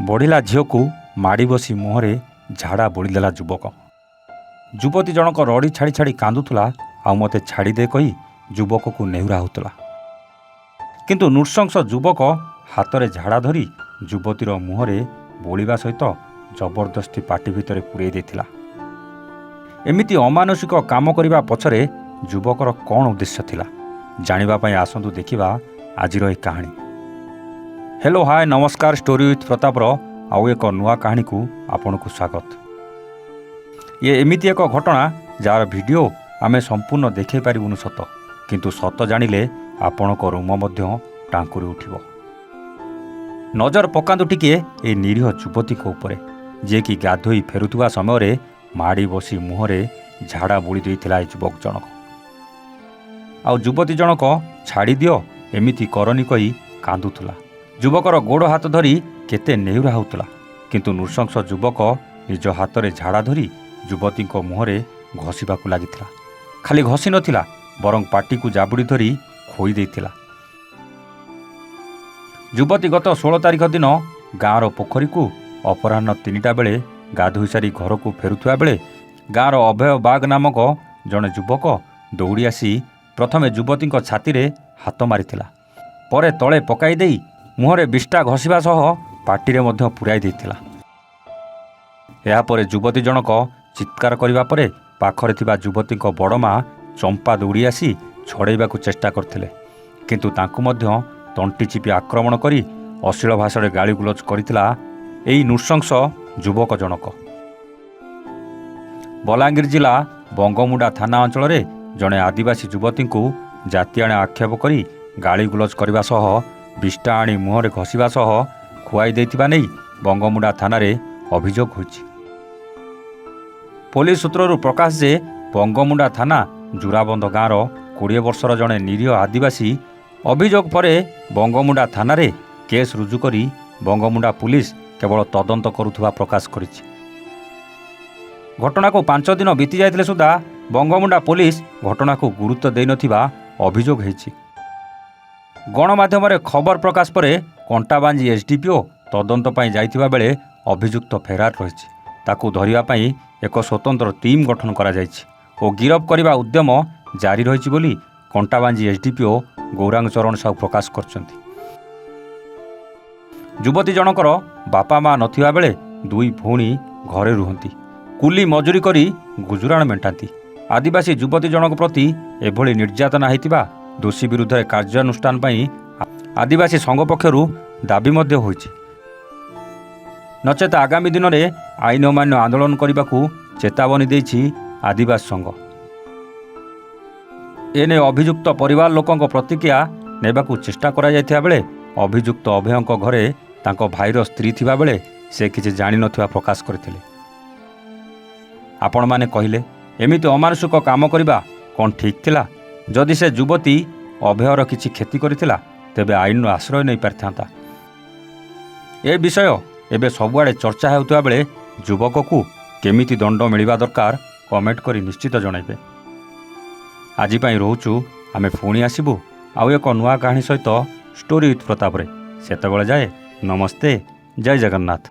ବଢ଼ିଲା ଝିଅକୁ ମାଡ଼ି ବସି ମୁହଁରେ ଝାଡ଼ା ବୋଳିଦେଲା ଯୁବକ। ଯୁବତୀ ଜଣକ ରଡ଼ି ଛାଡ଼ି ଛାଡ଼ି କାନ୍ଦୁଥିଲା ଆଉ ମୋତେ ଛାଡ଼ିଦେ କହି ଯୁବକକୁ ନେହୁରା ହେଉଥିଲା। କିନ୍ତୁ ନୃଶଂସ ଯୁବକ ହାତରେ ଝାଡ଼ା ଧରି ଯୁବତୀର ମୁହଁରେ ବୋଳିବା ସହିତ ଜବରଦସ୍ତି ପାଟି ଭିତରେ ପୂରେଇ ଦେଇଥିଲା। ଏମିତି ଅମାନୁଷିକ କାମ କରିବା ପଛରେ ଯୁବକର କ'ଣ ଉଦ୍ଦେଶ୍ୟ ଥିଲା ଜାଣିବା ପାଇଁ ଆସନ୍ତୁ ଦେଖିବା ଆଜିର ଏହି କାହାଣୀ। ହ୍ୟାଲୋ ହାଏ ନମସ୍କାର, ଷ୍ଟୋରି ୱିଥ୍ ପ୍ରତାପର ଆଉ ଏକ ନୂଆ କାହାଣୀକୁ ଆପଣଙ୍କୁ ସ୍ୱାଗତ। ଇଏ ଏମିତି ଏକ ଘଟଣା ଯାହାର ଭିଡ଼ିଓ ଆମେ ସମ୍ପୂର୍ଣ୍ଣ ଦେଖାଇ ପାରିବୁନି ସତ, କିନ୍ତୁ ସତ ଜାଣିଲେ ଆପଣଙ୍କ ରୁମ ମଧ୍ୟ ଟାଙ୍କୁରି ଉଠିବ। ନଜର ପକାନ୍ତୁ ଟିକିଏ ଏ ନିରୀହ ଯୁବତୀଙ୍କ ଉପରେ, ଯିଏକି ଗାଧୋଇ ଫେରୁଥିବା ସମୟରେ ମାଡ଼ି ବସି ମୁହଁରେ ଝାଡ଼ା ବୋଳି ଦେଇଥିଲା ଏ ଯୁବକ ଜଣକ। ଆଉ ଯୁବତୀ ଜଣକ ଛାଡ଼ିଦିଅ ଏମିତି କରନି କହି କାନ୍ଦୁଥିଲା। ଯୁବକର ଗୋଡ଼ ହାତ ଧରି କେତେ ନେହୁରା ହେଉଥିଲା, କିନ୍ତୁ ନୃଶଂସ ଯୁବକ ନିଜ ହାତରେ ଝାଡ଼ା ଧରି ଯୁବତୀଙ୍କ ମୁହଁରେ ଘଷିବାକୁ ଲାଗିଥିଲା। ଖାଲି ଘଷି ନଥିଲା, ବରଂ ପାଟିକୁ ଜାବୁଡ଼ି ଧରି ଖୋଇ ଦେଇଥିଲା। ଯୁବତୀ ଗତ 16 ତାରିଖ ଦିନ ଗାଁର ପୋଖରୀକୁ ଅପରାହ୍ନ 3ଟା ବେଳେ ଗାଧୋଇ ସାରି ଘରକୁ ଫେରୁଥିବା ବେଳେ ଗାଁର ଅଭୟ ବାଗ ନାମକ ଜଣେ ଯୁବକ ଦୌଡ଼ି ଆସି ପ୍ରଥମେ ଯୁବତୀଙ୍କ ଛାତିରେ ହାତ ମାରିଥିଲା। ପରେ ତଳେ ପକାଇ ଦେଇ ମୁହଁରେ ବିଷ୍ଟା ଘଷିବା ସହ ପାଟିରେ ମଧ୍ୟ ପୁରାଇ ଦେଇଥିଲା। ଏହାପରେ ଯୁବତୀ ଜଣକ ଚିତ୍କାର କରିବା ପରେ ପାଖରେ ଥିବା ଯୁବତୀଙ୍କ ବଡ଼ ମା ଚମ୍ପା ଦୌଡ଼ି ଆସି ଛଡ଼େଇବାକୁ ଚେଷ୍ଟା କରିଥିଲେ, କିନ୍ତୁ ତାଙ୍କୁ ମଧ୍ୟ ତଣ୍ଟି ଚିପି ଆକ୍ରମଣ କରି ଅଶ୍ଳୀଳ ଭାଷାରେ ଗାଳିଗୁଲଜ କରିଥିଲା ଏହି ନୃଶଂସ ଯୁବକ ଜଣକ। ବଲାଙ୍ଗୀର ଜିଲ୍ଲା ବଙ୍ଗମୁଣ୍ଡା ଥାନା ଅଞ୍ଚଳରେ ଜଣେ ଆଦିବାସୀ ଯୁବତୀଙ୍କୁ ଜାତିଆଣେ ଆକ୍ଷେପ କରି ଗାଳିଗୁଲଜ କରିବା ସହ ବିଷ୍ଟା ଆଣି ମୁହଁରେ ଘଷିବା ସହ ଖୁଆଇ ଦେଇଥିବା ନେଇ ବଙ୍ଗମୁଣ୍ଡା ଥାନାରେ ଅଭିଯୋଗ ହୋଇଛି। ପୋଲିସ ସୂତ୍ରରୁ ପ୍ରକାଶ ଯେ ବଙ୍ଗମୁଣ୍ଡା ଥାନା ଜୁରାବନ୍ଧ ଗାଁର 20 ବର୍ଷର ଜଣେ ନିରୀହ ଆଦିବାସୀ ଅଭିଯୋଗ ପରେ ବଙ୍ଗମୁଣ୍ଡା ଥାନାରେ କେସ୍ ରୁଜୁ କରି ବଙ୍ଗମୁଣ୍ଡା ପୁଲିସ କେବଳ ତଦନ୍ତ କରୁଥିବା ପ୍ରକାଶ କରିଛି। ଘଟଣାକୁ 5 ଦିନ ବିତି ଯାଇଥିଲେ ସୁଦ୍ଧା ବଙ୍ଗମୁଣ୍ଡା ପୁଲିସ ଘଟଣାକୁ ଗୁରୁତ୍ୱ ଦେଇନଥିବା ଅଭିଯୋଗ ହୋଇଛି। ଗଣମାଧ୍ୟମରେ ଖବର ପ୍ରକାଶ ପରେ କଣ୍ଟାବାଞ୍ଜି ଏସ୍ଡିପିଓ ତଦନ୍ତ ପାଇଁ ଯାଇଥିବା ବେଳେ ଅଭିଯୁକ୍ତ ଫେରାର ରହିଛି। ତାକୁ ଧରିବା ପାଇଁ ଏକ ସ୍ୱତନ୍ତ୍ର ଟିମ୍ ଗଠନ କରାଯାଇଛି ଓ ଗିରଫ କରିବା ଉଦ୍ୟମ ଜାରି ରହିଛି ବୋଲି କଣ୍ଟାବାଞ୍ଜି ଏସ୍ଡିପିଓ ଗୌରାଙ୍ଗ ଚରଣ ସାହୁ ପ୍ରକାଶ କରିଛନ୍ତି। ଯୁବତୀ ଜଣକର ବାପା ମା ନଥିବା ବେଳେ 2 ଭଉଣୀ ଘରେ ରୁହନ୍ତି। କୁଲି ମଜୁରୀ କରି ଗୁଜୁରାଣ ମେଣ୍ଟାନ୍ତି। ଆଦିବାସୀ ଯୁବତୀ ଜଣକ ପ୍ରତି ଏଭଳି ନିର୍ଯାତନା ହୋଇଥିବା ଦୋଷୀ ବିରୁଦ୍ଧରେ କାର୍ଯ୍ୟାନୁଷ୍ଠାନ ପାଇଁ ଆଦିବାସୀ ସଂଘ ପକ୍ଷରୁ ଦାବି ମଧ୍ୟ ହୋଇଛି। ନଚେତ ଆଗାମୀ ଦିନରେ ଆଇନ ଅମାନ୍ୟ ଆନ୍ଦୋଳନ କରିବାକୁ ଚେତାବନୀ ଦେଇଛି ଆଦିବାସୀ ସଂଘ। ଏନେଇ ଅଭିଯୁକ୍ତ ପରିବାର ଲୋକଙ୍କ ପ୍ରତିକ୍ରିୟା ନେବାକୁ ଚେଷ୍ଟା କରାଯାଇଥିବା ବେଳେ ଅଭିଯୁକ୍ତ ଅଭୟଙ୍କ ଘରେ ତାଙ୍କ ଭାଇର ସ୍ତ୍ରୀ ଥିବା ବେଳେ ସେ କିଛି ଜାଣିନଥିବା ପ୍ରକାଶ କରିଥିଲେ। ଆପଣମାନେ କହିଲେ ଏମିତି ଅମାନୁଷିକ କାମ କରିବା କ'ଣ ଠିକ୍ ଥିଲା? ଯଦି ସେ ଯୁବତୀ ଅଭୟର କିଛି କ୍ଷତି କରିଥିଲା ତେବେ ଆଇନର ଆଶ୍ରୟ ନେଇପାରିଥାନ୍ତା। ଏ ବିଷୟ ଏବେ ସବୁଆଡ଼େ ଚର୍ଚ୍ଚା ହେଉଥିବା ବେଳେ ଯୁବକକୁ କେମିତି ଦଣ୍ଡ ମିଳିବା ଦରକାର କମେଣ୍ଟ କରି ନିଶ୍ଚିତ ଜଣାଇବେ। ଆଜି ପାଇଁ ରହୁଛୁ, ଆମେ ପୁଣି ଆସିବୁ ଆଉ ଏକ ନୂଆ କାହାଣୀ ସହିତ ଷ୍ଟୋରି ୱିଥ୍ ପ୍ରତାପରେ। ସେତେବେଳେ ଯାଏ ନମସ୍ତେ, ଜୟ ଜଗନ୍ନାଥ।